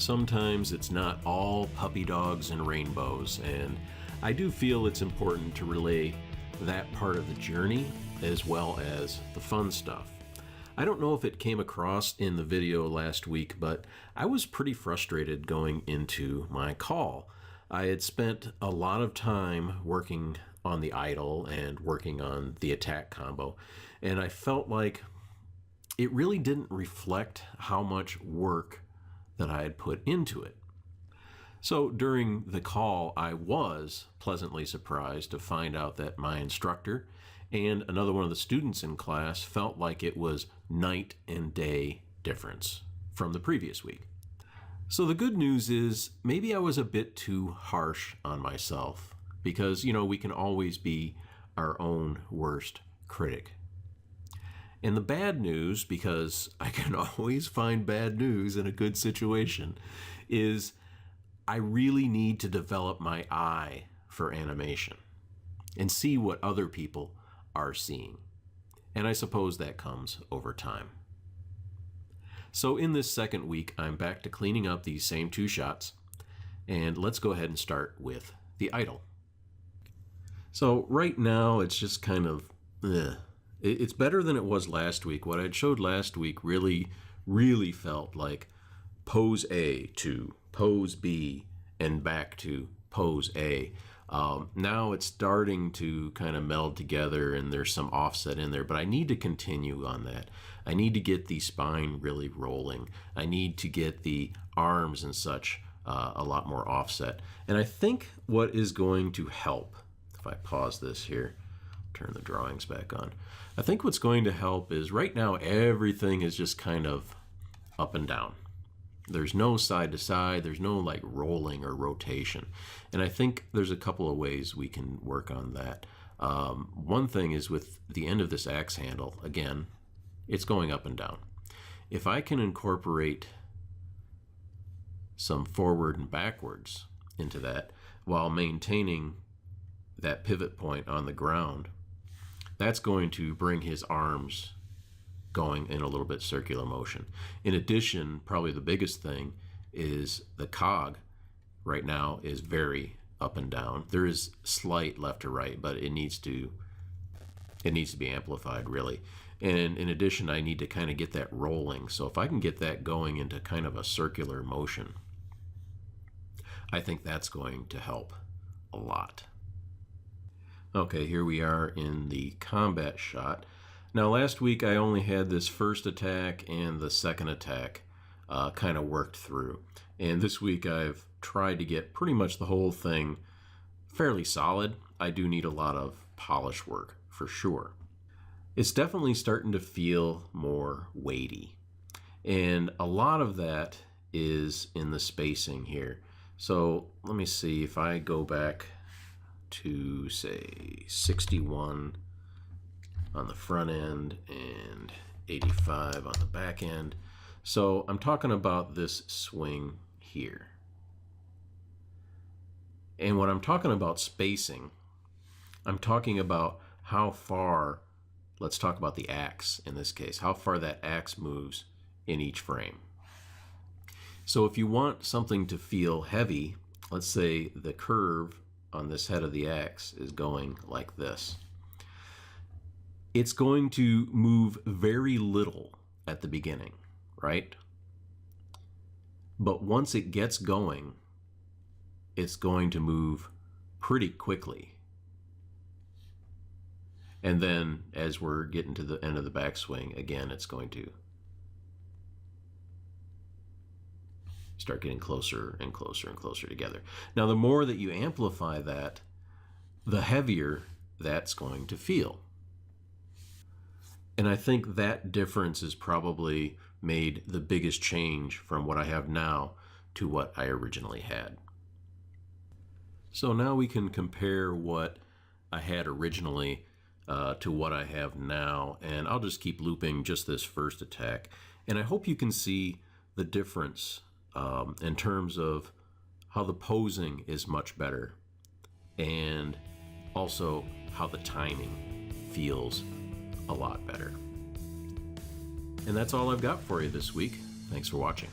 Sometimes it's not all puppy dogs and rainbows, and I do feel it's important to relay that part of the journey as well as the fun stuff. I don't know if it came across in the video last week, but I was pretty frustrated going into my call. I had spent a lot of time working on the idle and working on the attack combo, and I felt like it really didn't reflect how much work that I had put into it. So during the call, I was pleasantly surprised to find out that my instructor and another one of the students in class felt like it was night and day difference from the previous week. So the good news is maybe I was a bit too harsh on myself because, we can always be our own worst critic. And the bad news, because I can always find bad news in a good situation, is I really need to develop my eye for animation and see what other people are seeing. And I suppose that comes over time. So in this second week, I'm back to cleaning up these same two shots. And let's go ahead and start with the idle. So right now, it's just kind of, It's better than it was last week. What I showed last week really felt like pose A to pose B and back to pose A. Now it's starting to kind of meld together and there's some offset in there, but I need to continue on that. I need to get the spine really rolling. I need to get the arms and such a lot more offset. And I think what is going to help, if I pause this here, turn the drawings back on. I think what's going to help is right now everything is just kind of up and down. There's no side to side, there's no like rolling or rotation. And I think there's a couple of ways we can work on that. One thing is with the end of this axe handle, again, it's going up and down. If I can incorporate some forward and backwards into that while maintaining that pivot point on the ground, that's going to bring his arms going in a little bit circular motion. In addition, probably the biggest thing is the cog right now is very up and down. There is slight left to right, but it needs to be amplified really. And in addition, I need to kind of get that rolling. So if I can get that going into kind of a circular motion, I think that's going to help a lot. Okay, here we are in the combat shot. Now last week I only had this first attack and the second attack kind of worked through. And this week I've tried to get pretty much the whole thing fairly solid. I do need a lot of polish work for sure. It's definitely starting to feel more weighty. And a lot of that is in the spacing here. So let me see if I go back to say 61 on the front end and 85 on the back end. So I'm talking about this swing here. And when I'm talking about spacing, I'm talking about how far, let's talk about the axe in this case, how far that axe moves in each frame. So if you want something to feel heavy, let's say the curve on this head of the axe is going like this. It's going to move very little at the beginning, right? But once it gets going, it's going to move pretty quickly. And then as we're getting to the end of the backswing, again, it's going to start getting closer and closer and closer together. Now, the more that you amplify that, the heavier that's going to feel. And I think that difference has probably made the biggest change from what I have now to what I originally had. So now we can compare what I had originally to what I have now, and I'll just keep looping just this first attack. And I hope you can see the difference in terms of how the posing is much better and also how the timing feels a lot better. And that's all I've got for you this week. Thanks for watching.